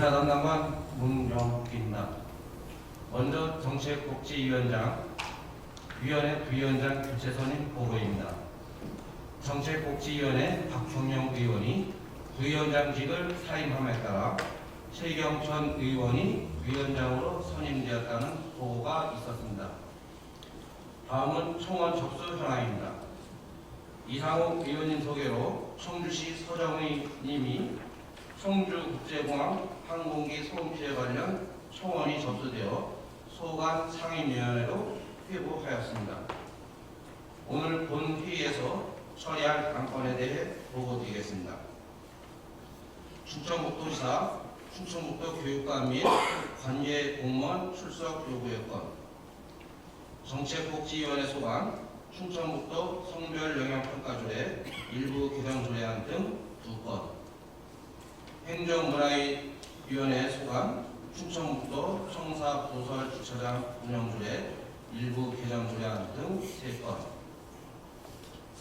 인사담당관 문영욱입니다. 먼저 정책복지위원장, 위원회 부위원장 교체 선임 보고입니다. 정책복지위원회 박형영 의원이 부위원장직을 사임함에 따라 최경천 의원이 위원장으로 선임되었다는 보고가 있었습니다. 다음은 청원 접수 현황입니다. 이상욱 의원님 소개로 청주시 서정의님이 청주국제공항 항공기 소음 피해 관련 청원이 접수되어 소관 상임위원회로 회부하였습니다. 오늘 본 회의에서 처리할 안건에 대해 보고드리겠습니다. 충청북도지사, 충청북도 교육감 및 관계 공무원 출석 요구의 건, 정책복지위원회 소관, 충청북도 성별영향평가조례 일부 개정 조례안 등 2건, 행정문화위원회 소관, 충청북도 청사부설 주차장 운영조례 일부 개정 조례안 등 3건,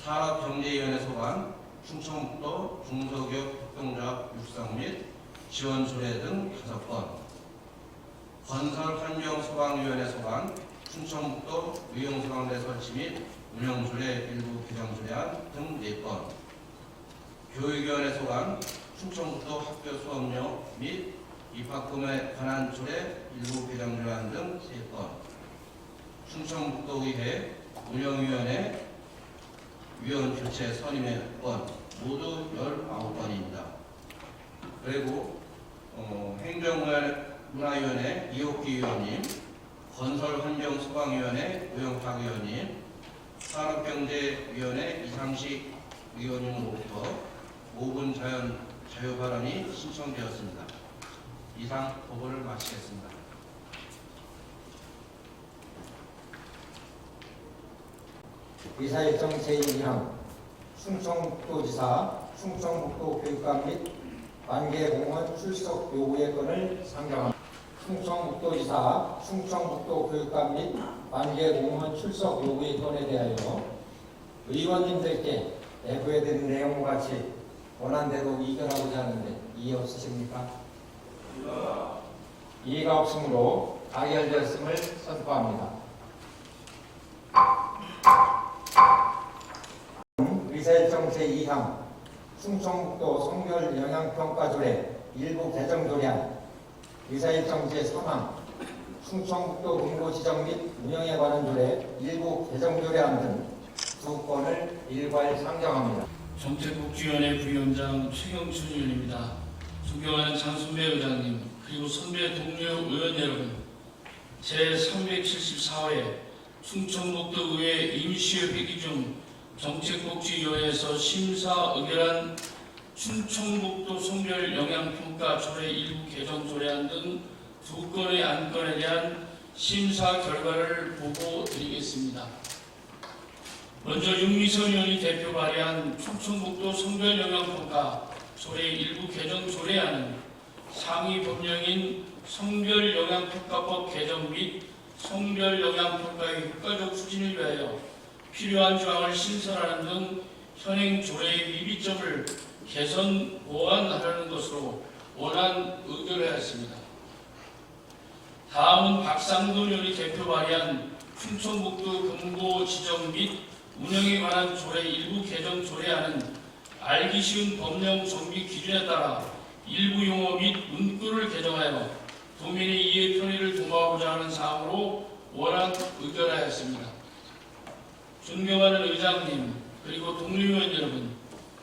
산업경제위원회 소관, 충청북도 중소기업 협동조합 육성 및 지원 조례 등 5건, 건설환경소방위원회 소관, 충청북도 의용소방대 설치 및 운영조례 일부 개정 조례안 등 4건, 교육위원회 소관, 충청북도 학교 수업료 및 입학금에 관한 조례 일부 개정 조례안 등 3건, 충청북도의회 운영위원회 위원 교체 선임의 건 모두 19건입니다. 그리고 행정문화위원회 이옥기 의원님, 건설환경소방위원회 우영탁 의원님, 산업경제위원회 이상식 의원님으로부터 5분 자유 발언이 신청되었습니다. 이상 보고를 마치겠습니다. 의사일정 제1항 충청북도지사, 충청북도 교육감 및 관계공무원 출석 요구의 건을 상정합니다. 충청북도지사, 충청북도 교육감 및 관계공무원 출석 요구의 건에 대하여 의원님들께 내부해드린 내용과 같이 원안대로 의결하고자 하는데 이해 없으십니까? 이해가 없으므로 가결되었음을 선포합니다. 의사일정 제2항 충청북도 성별영향평가조례 일부 개정 조례안, 의사일정 제3항 충청북도 근무지정 및 운영에 관한 조례 일부 개정 조례안 등 2건을 일괄 상정합니다. 정책복지위원회 부위원장 최경춘 의원입니다. 존경하는 장순배 의장님, 그리고 선배 동료 의원 여러분, 제374회 충청북도 의회 임시회 회기 중 정책복지위원회에서 심사 의결한 충청북도 성별영향평가 조례 일부 개정 조례안 등 2건의 안건에 대한 심사 결과를 보고드리겠습니다. 먼저 윤미선 의원이 대표 발의한 충청북도 성별영향평가 조례 일부 개정 조례안은 상위 법령인 성별영향평가법 개정 및 성별영향평가의 효과적 추진을 위하여 필요한 조항을 신설하는 등 현행 조례의 미비점을 개선 보완하려는 것으로 원안 의결하였습니다. 다음은 박상돈 의원이 대표 발의한 충청북도 금고 지정 및 운영에 관한 조례 일부 개정 조례안은 알기 쉬운 법령 정비 기준에 따라 일부 용어 및 문구를 개정하여 도민의 이해 편의를 도모하고자 하는 사항으로 원안 의결하였습니다. 존경하는 의장님, 그리고 동료의원 여러분,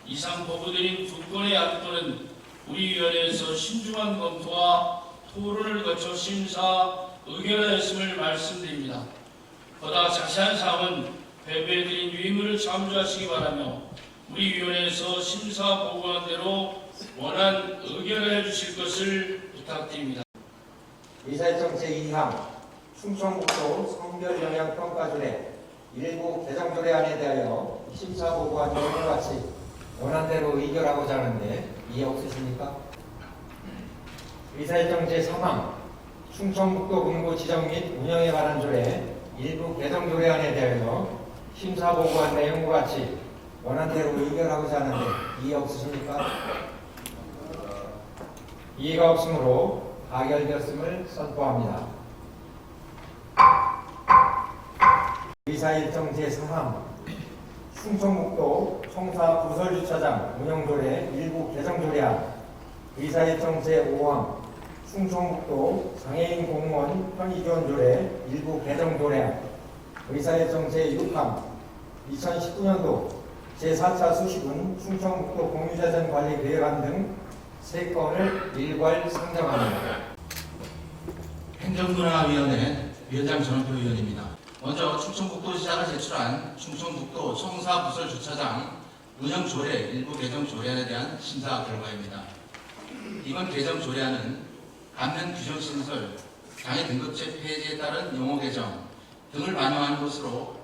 이상 보고드린 2건의 안건은 우리 위원회에서 신중한 검토와 토론을 거쳐 심사 의결하였음을 말씀드립니다. 보다 자세한 사항은 배부해드린 유인물을 참조하시기 바라며 우리 위원회에서 심사 보고한 대로 원안 의결해 주실 것을 부탁드립니다. 의사일정 제2항 충청북도 성별영향평가조례 일부 개정 조례안에 대하여 심사 보고한 내용과 같이 원안대로 의결하고자 하는데 이해 없으십니까? 의사일정 제3항 충청북도 근무 지정 및 운영에 관한 조례 일부 개정 조례안에 대하여 심사 보고한 내용과 같이 원안대로 의결하고자 하는데 이해 없으십니까? 이의가 없으므로 가결되었음을 선포합니다. 의사일정 제4항 충청북도 청사 부설주차장 운영조례 일부 개정조례안 의사일정 제5항 충청북도 장애인 공무원 편의지원조례 일부 개정조례안 의사일정 제6항 2019년도 제4차 수시군 충청북도 공유재산관리계획안 등 3건을 일괄 상정합니다. 행정문화위원회 위원장 전원표 위원입니다. 먼저 충청북도지사가 제출한 충청북도 청사부설주차장 운영조례 일부 개정조례안에 대한 심사 결과입니다. 이번 개정조례안은 감면 규정신설, 장애 등급제 폐지에 따른 용어 개정 등을 반영하는 것으로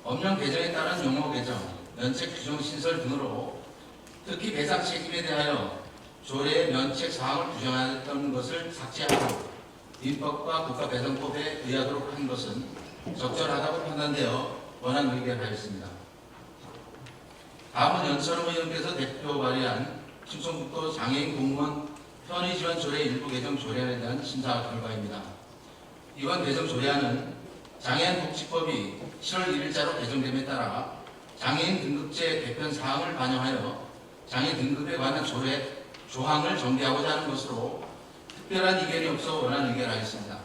법령 개정에 따른 용어 개정, 면책 규정 신설 등으로 특히 배상 책임에 대하여 조례의 면책 사항을 규정하였던 것을 삭제하고 민법과 국가배상법에 의하도록 한 것은 적절하다고 판단되어 원안 의결하였습니다. 다음은 연철호 의원께서 대표 발의한 충청북도 장애인 공무원 편의지원 조례 일부 개정 조례안에 대한 심사 결과입니다. 이번 개정 조례안은 장애인 복지법이 7월 1일자로 개정됨에 따라 장애인 등급제 개편 사항을 반영하여 장애 등급에 관한 조례 조항을 정비하고자 하는 것으로 특별한 이견이 없어 원안 의결하였습니다.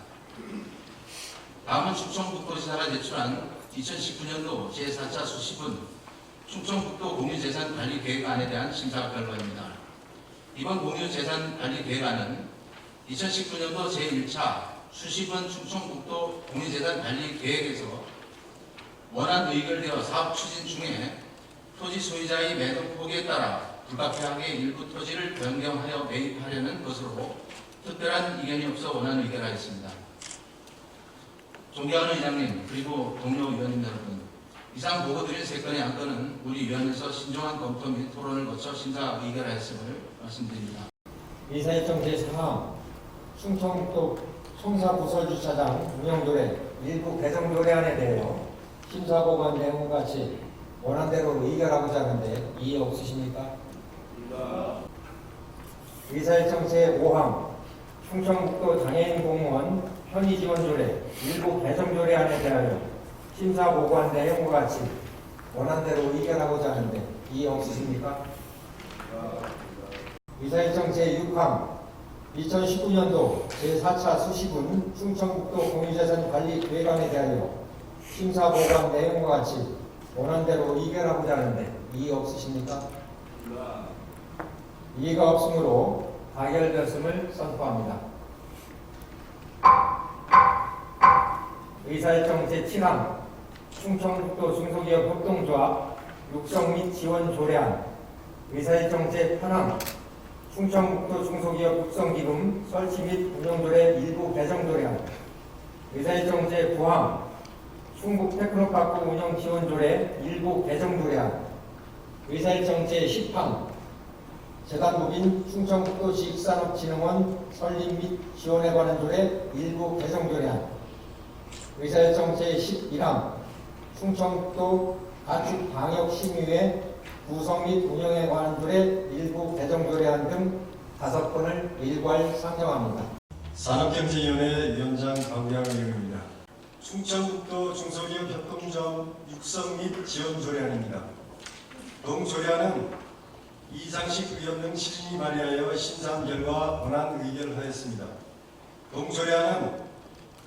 다음은 충청북도지사가 제출한 2019년도 제4차 수시분 충청북도 공유재산관리계획안에 대한 심사 결과입니다. 이번 공유재산관리계획안은 2019년도 제1차 수시분 충청북도 공유재산관리계획에서 원안 의결되어 사업 추진 중에 토지 소유자의 매도 포기에 따라 불가피하게 일부 토지를 변경하여 매입하려는 것으로 특별한 이견이 없어 원안 의결하였습니다. 존경하는 의장님 그리고 동료 의원님 여러분, 이상 보고드린 3건의 안건은 우리 위원회에서 신중한 검토 및 토론을 거쳐 심사 의결하였음을 말씀드립니다. 의사일정 제4항 충청북도 청사부설주차장 운영조례 일부 개정조례안에 대하여 심사보고한 내용과 같이 원안대로 의결하고자 하는데 이의 없으십니까? 의사일정 제5항 충청북도 장애인 공무원 편의지원조례 일부 개정조례안에 대하여 심사보고한 내용과 같이 원안대로 의결하고자 하는데 이의 없으십니까? 의사일정 제6항 2019년도 제4차 수시군 충청북도 공유재산관리계획안에 대하여 심사보고한 내용과 같이 원안대로 의결하고자 하는데 이의 없으십니까? 이의가 없으므로 가결되었음을 선포합니다. 의사일정 제7항 충청북도 중소기업 협동조합 육성 및 지원 조례안 의사일정 제8항 충청북도 중소기업 육성기금 설치 및 운영조례 일부 개정조례안 의사일정 제9항 충북 테크노파크 운영지원조례 일부 개정조례안 의사일정 제10항 재단법인 충청북도 지식산업진흥원 설립 및 지원에 관한 조례 일부 개정조례안 의사일정 제11항 충청북도 가축방역심의회 구성 및 운영에 관한 조례 일부 개정조례안 등 5건을 일괄 상정합니다. 산업경제위원회 위원장 강우양 의원입니다. 충청북도 중소기업 협동조합 육성 및 지원 조례안입니다. 동조례안은 이상식 의원 등 시진이 발의하여 심사한 결과 원안 의결하였습니다. 동조례안은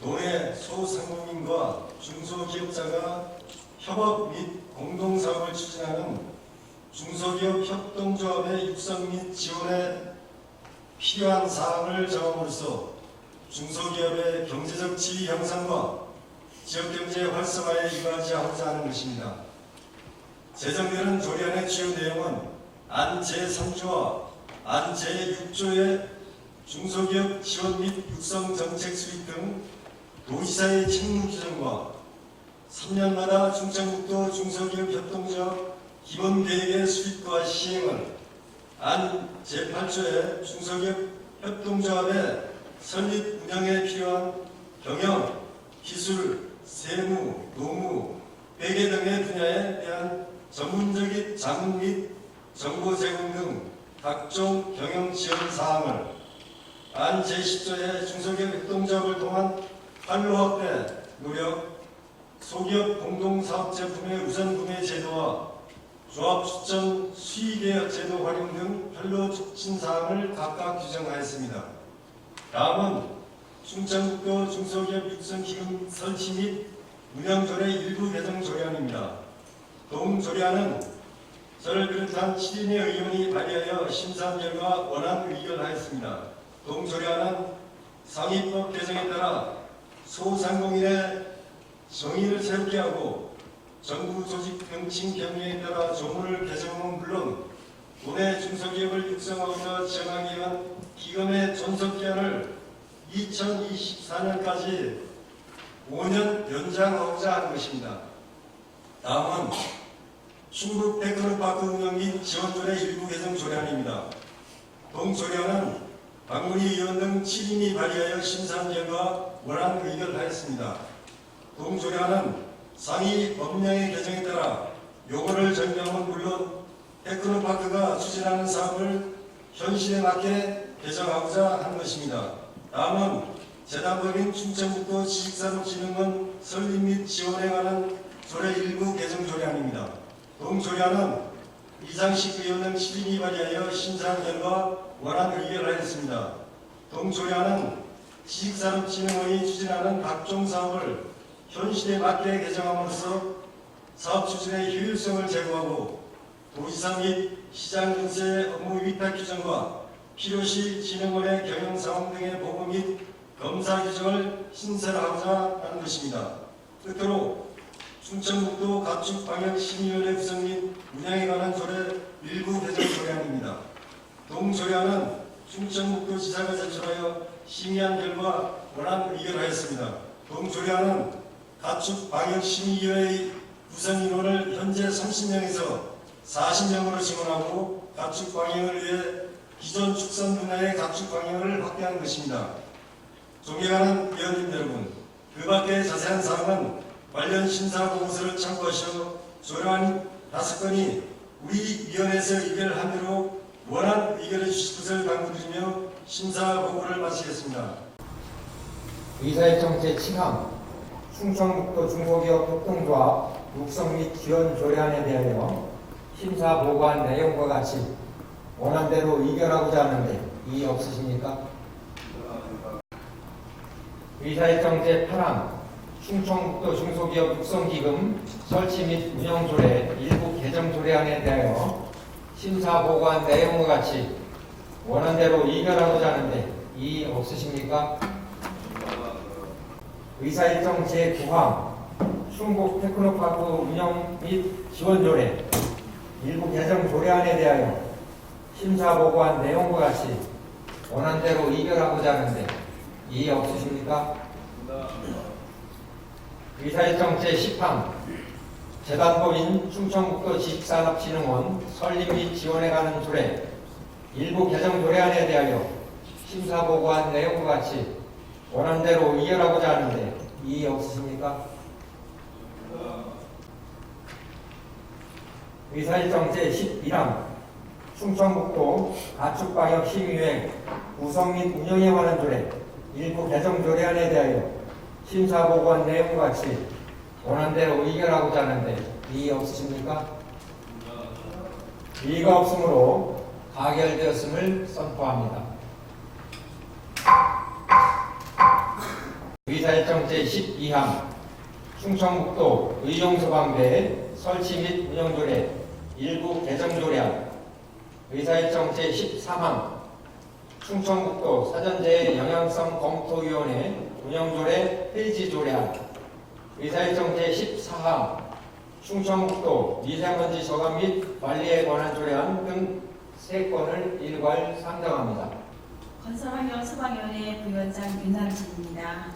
도내 소상공인과 중소기업자가 협업 및 공동사업을 추진하는 중소기업 협동조합의 육성 및 지원에 필요한 사항을 정함으로써 중소기업의 경제적 지위 향상과 지역경제 활성화에 이바지하고자 하는 것입니다. 제정되는 조례안의 주요 내용은 안 제3조와 안 제6조의 중소기업 지원 및 육성 정책 수립 등 도지사의 책무 규정과 3년마다 충청북도 중소기업 협동조합 기본계획의 수립과 시행을 안 제8조의 중소기업 협동조합의 설립 운영에 필요한 경영, 기술, 세무, 노무, 회계 등의 분야에 대한 전문적인 자문 및 정보 제공 등 각종 경영 지원 사항을 안 제10조의 중소기업 협동조합을 통한 판로 확대, 노력, 소기업 공동사업 제품의 우선 구매 제도와 조합 추천 수의계약 제도 활용 등 판로 촉진 사항을 각각 규정하였습니다. 다음은 충청북도 중소기업 육성기금 설치 및 운영조례 일부 개정 조례안입니다. 동조례안은 저를 비롯한 7인의 의원이 발의하여 심사한 결과 원안 의결하였습니다. 동조례안은 상위법 개정에 따라 소상공인의 정의를 세우게 하고 정부 조직 명칭 경영에 따라 조문을 개정은 물론 도내 중소기업을 육성하고자 지원하기 위한 기금의 존속 기한을 2024년까지 5년 연장하고자 하는 것입니다. 다음은 충북 테크노파크 운영 및 지원조례 일부 개정 조례안입니다. 동조례안은 박문희 의원 등 7인이 발의하여 심사한 결과 원안 의결하였습니다. 동조례안은 상위 법령의 개정에 따라 용어를 정리하면 물론 테크노파크가 추진하는 사업을 현실에 맞게 개정하고자 하는 것입니다. 다음은 재단법인 충청북도 지식산업진흥원 설립 및 지원에 관한 조례 일부 개정 조례안입니다. 동조례안은 이상식 의원 등 7인이 발의하여 심사한 결과 원안 의결하였습니다. 동조례안은 지식산업진흥원이 추진하는 각종 사업을 현실에 맞게 개정함으로써 사업 추진의 효율성을 제고하고 도지사 및 시장 근처의 업무 위탁 규정과 필요시 진흥원의 경영 상황 등의 보고 및 검사 규정을 신설하고자 하는 것입니다. 끝으로 충청북도 가축방역심의위원회 구성 및 운영에 관한 조례 일부 개정 조례안입니다. 동조례안은 충청북도 지사가 제출하여 심의한 결과 원안 의결하였습니다. 동조례안은 가축방역심의위원회의 구성인원을 현재 30명에서 40명으로 증원하고 가축방역을 위해 기존 축산 분야의 가축방역을 확대한 것입니다. 존경하는 위원님 여러분, 그 밖의 자세한 사항은 관련 심사 보고서를 참고하셔 조례안 5건이 우리 위원회에서 의결한 대로 원안 의결해 주실 것을 당부드리며 심사 보고를 마치겠습니다. 의사일정 제7항 충청북도 중소기업 협동조합 육성 및 지원 조례안에 대하여 심사 보고한 내용과 같이 원안대로 의결하고자 하는데 이의 없으십니까? 의사일정 제8항 충청북도 중소기업 육성기금 설치 및 운영조례 일부 개정 조례안에 대하여 심사 보고한 내용과 같이 원안대로 의결하고자 하는데 이의 없으십니까? 의사일정 제9항 충북 테크노파크 운영 및 지원조례 일부 개정 조례안에 대하여 심사 보고한 내용과 같이 원안대로 의결하고자 하는데 이의 없으십니까? 의사일정 제10항 재단법인 충청북도 지식산업진흥원 설립 및 지원에 관한 조례 일부 개정 조례안에 대하여 심사 보고한 내용과 같이 원안대로 의결하고자 하는데 이의 없으십니까? 의사일정 제11항 충청북도 가축방역심의회 구성 및 운영에 관한 조례 일부 개정 조례안에 대하여 심사 보고한 내용과 같이 원안대로 의결하고자 하는데 이의 없으십니까? 이의가 없으므로 가결되었음을 선포합니다. 의사일정 제12항 충청북도 의용소방대 설치 및 운영조례 일부 개정조례안 의사일정 제13항 충청북도 사전재해 영향성 검토위원회 운영조례 폐지조례안 의사일정 제14항 충청북도 미세먼지 저감 및 관리에 관한 조례안 등 3건을 일괄 상정합니다. 건설환경소방위원회 부위원장 윤남진입니다.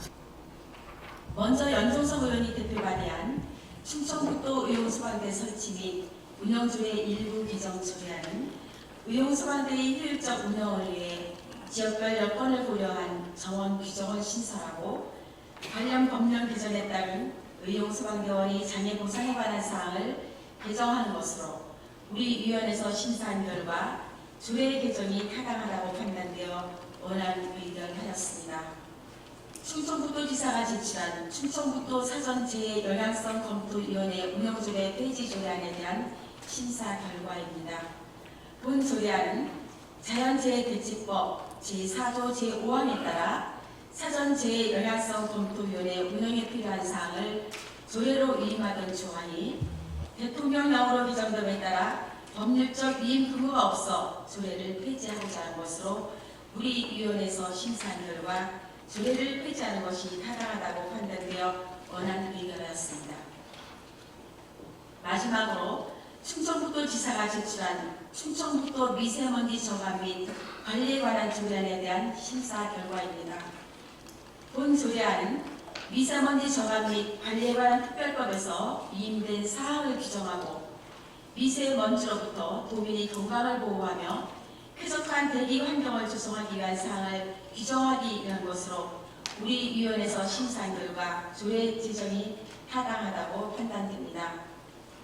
먼저 연종석 의원이 대표 발의한 충청북도 의용소방대 설치 및 운영조례 일부 개정 조례안은 의용소방대의 효율적 운영을 위해 지역별 여건을 고려한 정원 규정을 신설하고 관련 법령 개정에 따른 의용소방대원이 장애 보상에 관한 사항을 개정하는 것으로 우리 위원회에서 심사한 결과 조례 개정이 타당하다고 판단되어 원안 의결하였습니다. 충청북도지사가 제출한 충청북도 사전재해 영향성 검토위원회 운영조례 폐지 조례안에 대한 심사 결과입니다. 본 조례안은 자연재해 대책법 제4조 제5항에 따라 사전재해 영향성 검토위원회 운영에 필요한 사항을 조례로 위임하던 조항이 대통령령으로 개정됨에 따라 법률적 위임 근거가 없어 조례를 폐지하고자 하는 것으로 우리 위원회에서 심사한 결과 조례를 폐지하는 것이 타당하다고 판단되어 원안 의결하였습니다. 마지막으로 충청북도지사가 제출한 충청북도 미세먼지 저감 및 관리에 관한 조례안에 대한 심사 결과입니다. 본 조례안은 미세먼지 저감 및 관리에 관한 특별법에서 위임된 사항을 규정하고 미세먼지로부터 도민의 건강을 보호하며 쾌적한 대기 환경을 조성하기 위한 사항을 규정하기 위한 것으로 우리 위원회에서 심사한 결과 조례 제정이 타당하다고 판단됩니다.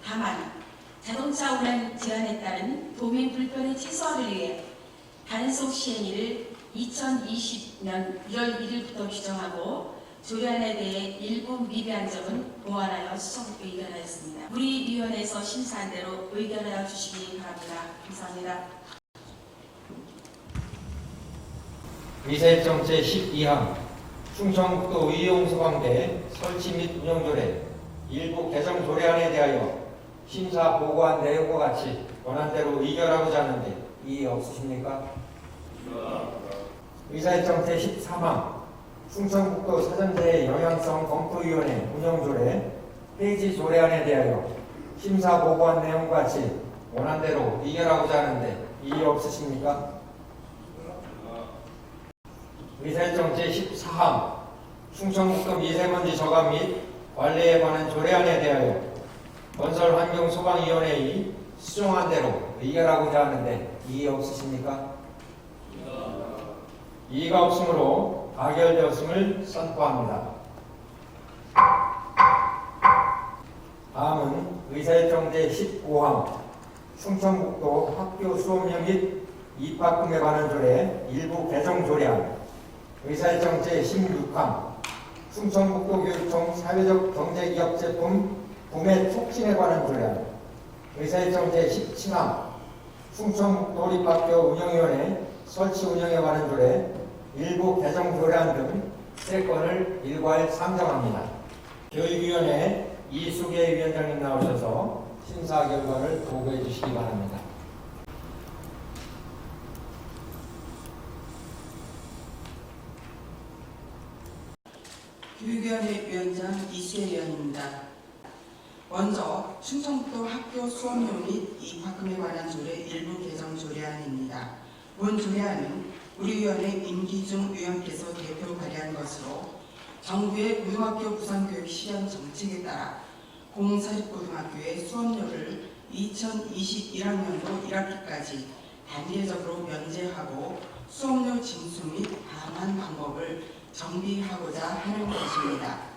다만 자동차 운행 제한에 따른 도민 불편의 최소화를 위해 단속 시행일을 2020년 1월 1일부터 규정하고 조례안에 대해 일부 미비한 점은 보완하여 수정 의결하였습니다. 우리 위원회에서 심사한 대로 의결하여 주시기 바랍니다. 감사합니다. 위세정 제12항 충청북도 의용소방대 설치 및 운영조례 일부 개정 조례안에 대하여 심사 보고한 내용과 같이 원안대로 의결하고자 하는데 이의 없으십니까? 위세정 제13항 충청북도 사전재해 영향성 검토위원회 운영조례 폐지 조례안에 대하여 심사 보고한 내용과 같이 원안대로 의결하고자 하는데 이의 없으십니까? 위세정 제14항 충청북도 미세먼지 저감 및 관리에 관한 조례안에 대하여 건설환경소방위원회의 수정한 대로 의결하고자 하는데 이의 없으십니까? 이의가 없으므로 가결되었음을 선포합니다. 다음은 의사일정 제15항 충청북도 학교 수업료 및 입학금에 관한 조례 일부 개정 조례안 의사일정 제16항 충청북도 교육청 사회적 경제기업 제품 구매 촉진에 관한 조례안 의사일정 제17항 충청북도립학교 운영위원회 설치 운영에 관한 조례 일부 개정 조례안 등 3건을 일괄 상정합니다. 교육위원회 이수계 위원장님 나오셔서 심사 결과를 보고해 주시기 바랍니다. 교육위원회 위원장 이수계 위원입니다. 먼저 충청북도 학교 수업료 및 입학금에 관한 조례 일부 개정 조례안입니다. 본 조례안은 우리 위원회 임기중 위원께서 대표 발의한 것으로 정부의 고등학교 구상교육 실현 정책에 따라 공사립고등학교의 수업료를 2021학년도 1학기까지 단계적으로 면제하고 수업료 징수 및 반환 방법을 정비하고자 하는 것입니다.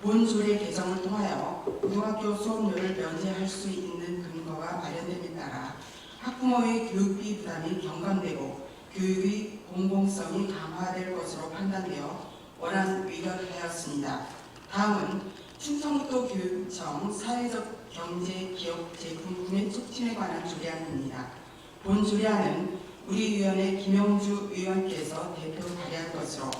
본 조례 개정을 통하여 고등학교 수업료를 면제할 수 있는 근거가 마련됨에 따라 학부모의 교육비 부담이 경감되고 교육의 공공성이 강화될 것으로 판단되어 원안 의결하였습니다. 다음은 충청북도 교육청 사회적 경제 기업 제품 구매 촉진에 관한 조례안입니다. 본 조례안은 우리 위원회 김영주 의원께서 대표 발의한 것으로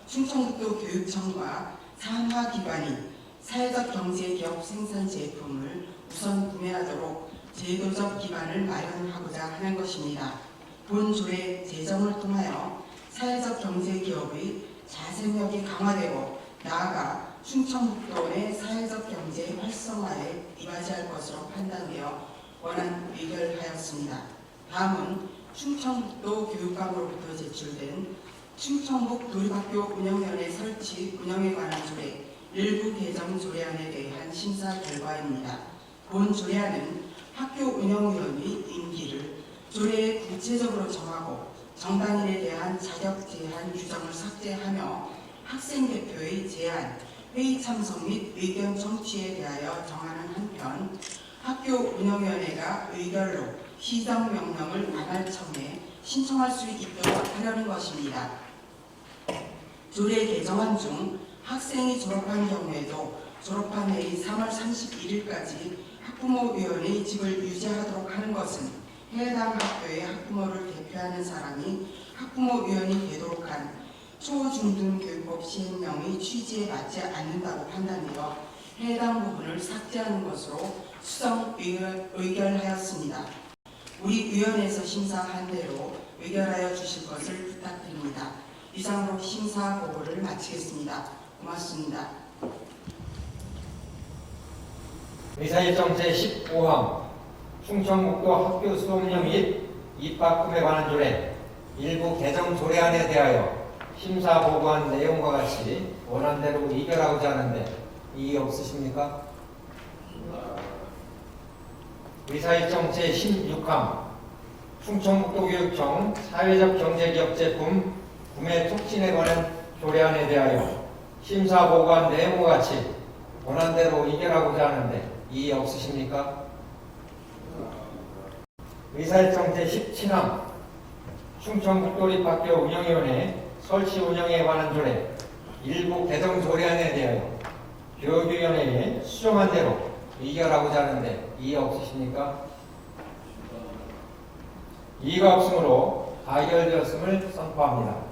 충청북도 교육청과 산하기관이 사회적 경제 기업 생산 제품을 우선 구매하도록 제도적 기반을 마련하고자 하는 것입니다. 본 조례 제정을 통하여 사회적 경제 기업의 자생력이 강화되고 나아가 충청북도 내 사회적 경제 활성화에 이바지할 것으로 판단되어 원안 의결하였습니다. 다음은 충청북도 교육감으로부터 제출된 충청북 도립학교 운영위원회 설치 운영에 관한 조례 일부 개정 조례안에 대한 심사 결과입니다. 본 조례안은 학교 운영위원의 임기를 조례에 구체적으로 정하고 정당인에 대한 자격 제한 규정을 삭제하며 학생 대표의 제안, 회의 참석 및 의견 청취에 대하여 정하는 한편 학교 운영위원회가 의결로 시정명령을 관할청에 신청할 수 있도록 하려는 것입니다. 조례 개정안 중 학생이 졸업한 경우에도 졸업한 해인 3월 31일까지 학부모위원회의 직을 유지하도록 하는 것은 해당 학교의 학부모를 대표하는 사람이 학부모위원이 되도록 한 초중등교육법 시행령의 취지에 맞지 않는다고 판단되어 해당 부분을 삭제하는 것으로 수정 의결하였습니다. 우리 위원회에서 심사한 대로 의결하여 주실 것을 부탁드립니다. 이상으로 심사 보고를 마치겠습니다. 고맙습니다. 의사일정 제15항 충청북도 학교 수업령 및 입학금에 관한 조례 일부 개정 조례안에 대하여 심사 보고한 내용과 같이 원안대로 의결하고자 하는데 이의 없으십니까? 의사일정 제16항 충청북도교육청 사회적 경제기업 제품 구매 촉진에 관한 조례안에 대하여 심사 보고한 내용과 같이 원안대로 의결하고자 하는데 이의 없으십니까? 의사일정 제17항 충청북도립학교 운영위원회 설치 운영에 관한 조례 일부 개정 조례안에 대하여 교육위원회에 수정한 대로 의결하고자 하는데 이의 없으십니까? 이의가 없으므로 가결되었음을 선포합니다.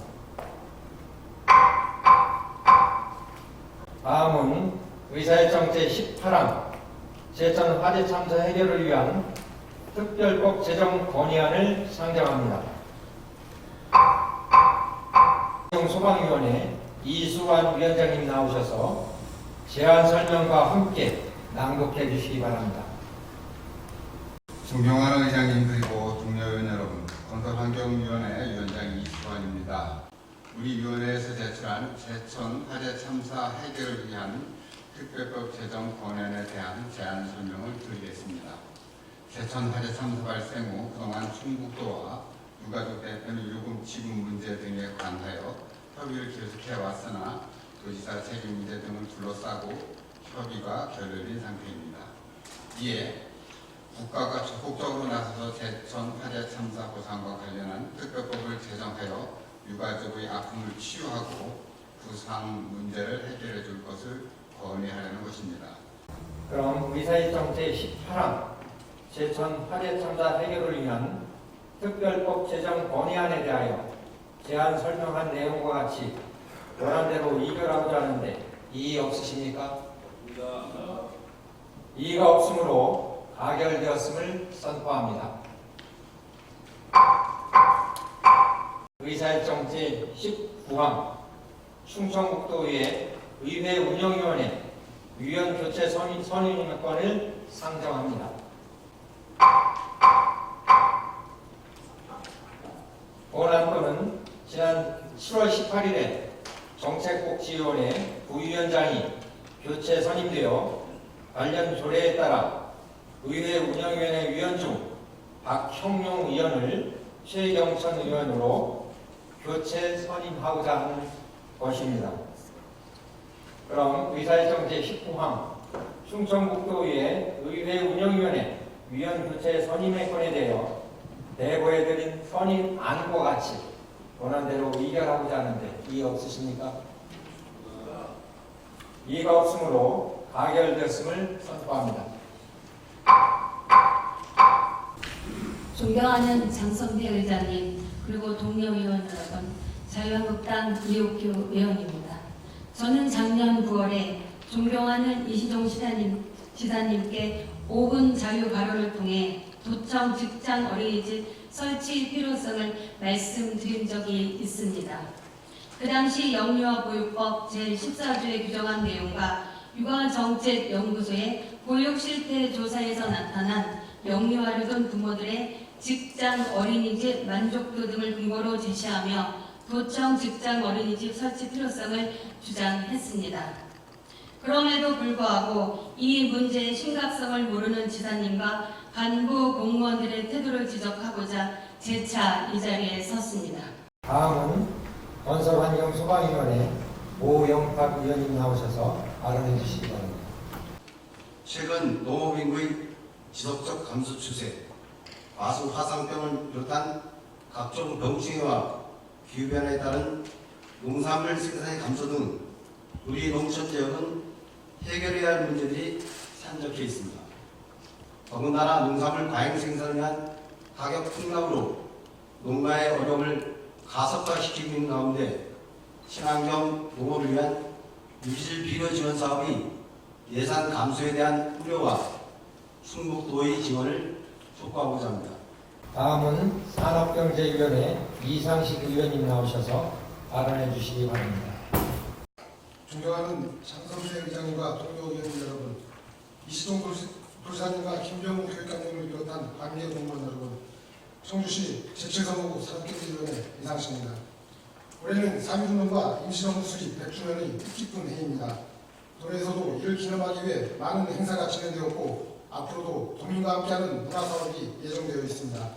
다음은 의사일정 제18항 제천 화재 참사 해결을 위한 특별법 제정 건의안을 상정합니다. 소방위원회 이수환 위원장님 나오셔서 제안 설명과 함께 낭독해 주시기 바랍니다. 존경하는 의장님 그리고 동료 의원 여러분, 건설환경위원회 위원장 이수환입니다. 우리 위원회에서 제출한 제천 화재 참사 해결을 위한 특별법 제정 건의안에 대한 제안 설명을 드리겠습니다. 제천 화재 참사 발생 후 그동안 충북도와 유가족 대표는 요금 지급 문제 등에 관하여 협의를 계속해 왔으나 도지사 책임 문제 등을 둘러싸고 협의가 결렬된 상태입니다. 이에 국가가 적극적으로 나서서 제천 화재 참사 보상과 관련한 특별법을 제정하여 유가족의 아픔을 치유하고 부상 문제를 해결해 줄 것을 건의하려는 것입니다. 그럼 의사일정 제18항 제천 화재 참사 해결을 위한 특별법 제정 건의안에 대하여 제안 설명한 내용과 같이 원안대로 의결하고자 하는데 이의 없으십니까? 이의가 없으므로 가결되었음을 선포합니다. 의사일정 제19항 충청북도의회 의회 운영위원회 위원 교체 선임권을 상정합니다. 본안건은 지난 7월 18일에 정책복지위원회 부위원장이 교체 선임되어 관련 조례에 따라 의회 운영위원회 위원 중 박형용 의원을 최경천 의원으로 교체 선임하고자 하는 것입니다. 그럼 의사일정 제19항 충청북도의회 의회 운영위원회 위원 교체 선임의 건에 대하여 대고해드린 선임안과 같이 원안대로 의결하고자 하는데 이의 없으십니까? 이의가 없으므로 가결되었음을 선포합니다. 존경하는 장성태 의장님 그리고 동료 의원 여러분, 자유한국당 이옥규 의원입니다. 저는 작년 9월에 존경하는 이시종 지사님께 5분 자유 발언을 통해 도청 직장 어린이집 설치 필요성을 말씀드린 적이 있습니다. 그 당시 영유아 보육법 제14조에 규정한 내용과 육아정책연구소의 보육 실태 조사에서 나타난 영유아를 둔 부모들의 직장 어린이집 만족도 등을 근거로 제시하며 도청 직장 어린이집 설치 필요성을 주장했습니다. 그럼에도 불구하고 이 문제의 심각성을 모르는 지사님과 간부 공무원들의 태도를 지적하고자 재차 이 자리에 섰습니다. 다음은 건설환경소방위원회 오영탁 의원님 나오셔서 발언해 주시기 바랍니다. 최근 농업인구의 지속적 감소 추세, 과수 화상병을 비롯한 각종 병충해와 기후변화에 따른 농산물 생산의 감소 등 우리 농촌 지역은 해결해야 할 문제들이 산적해 있습니다. 더군다나 농산물 과잉 생산을 위한 가격 폭락으로 농가의 어려움을 가속화시키고 있는 가운데 친환경 농업을 위한 유질 비료 지원 사업이 예산 감소에 대한 우려와 충북도의 지원을 촉구하고자 합니다. 다음은 산업경제위원회 이상식 의원님 나오셔서 발언해 주시기 바랍니다. 존경하는 장성재 의장님과 동료 의원님 여러분, 이시동 도지사님과 김병우 교육감님을 비롯한 관계 공무원 여러분, 청주시 제7사무국 산업경제위원회 이상식입니다. 올해는 3.1운동과 임시정부 수립 100주년의 뜻깊은 해입니다. 도내에서도 이를 기념하기 위해 많은 행사가 진행되었고 앞으로도 도민과 함께하는 문화사업이 예정되어 있습니다.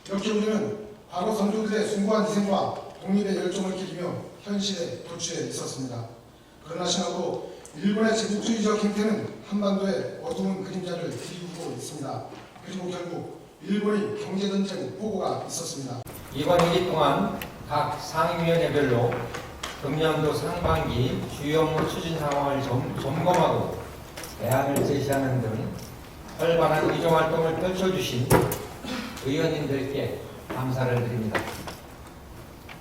이렇게 우리는 과거 선조들의 숭고한 희생과 독립의 열정을 기리며 현실에 도취해 있었습니다. 그러나 신화도 일본의 제국주의적 행태는 한반도에 어두운 그림자를 드리고 있습니다. 그리고 결국 일본의 경제전쟁 보고가 있었습니다. 이번 회기 동안 각 상임위원회별로 금년도 상반기 주요 업무 추진 상황을 점검하고 대안을 제시하는 등 활발한 의정활동을 펼쳐주신 의원님들께 감사를 드립니다.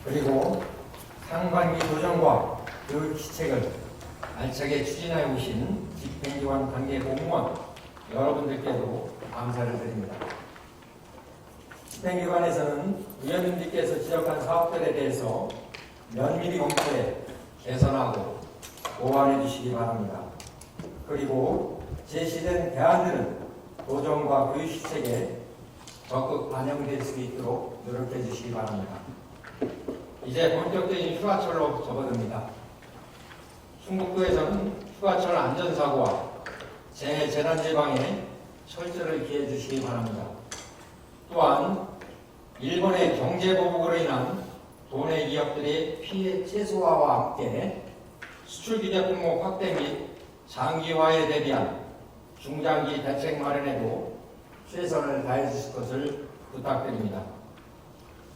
그리고 상반기 도정과 교육 시책을 알차게 추진해 오신 집행기관 관계 공무원 여러분들께도 감사를 드립니다. 집행기관에서는 의원님들께서 지적한 사업들에 대해서 면밀히 검토해 개선하고 보완해 주시기 바랍니다. 그리고 제시된 대안들은 도정과 교육 시책에 적극 반영될 수 있도록 노력해 주시기 바랍니다. 이제 본격적인 휴가철로 접어듭니다. 충북도에서는 휴가철 안전사고와 재난 예방에 철저를 기해 주시기 바랍니다. 또한 일본의 경제보복으로 인한 도내 기업들의 피해 최소화와 함께 수출 기대 품목 확대 및 장기화에 대비한 중장기 대책 마련에도 최선을 다해 주실 것을 부탁드립니다.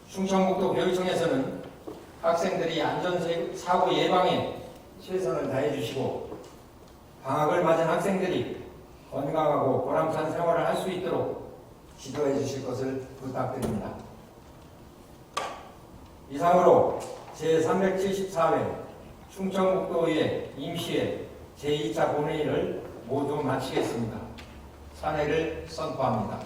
충청북도 교육청에서는 학생들이 안전사고 예방에 최선을 다해 주시고 방학을 맞은 학생들이 건강하고 보람찬 생활을 할 수 있도록 지도해 주실 것을 부탁드립니다. 이상으로 제374회 충청북도의회 임시회 제2차 본회의를 모두 마치겠습니다. 산회를 선포합니다.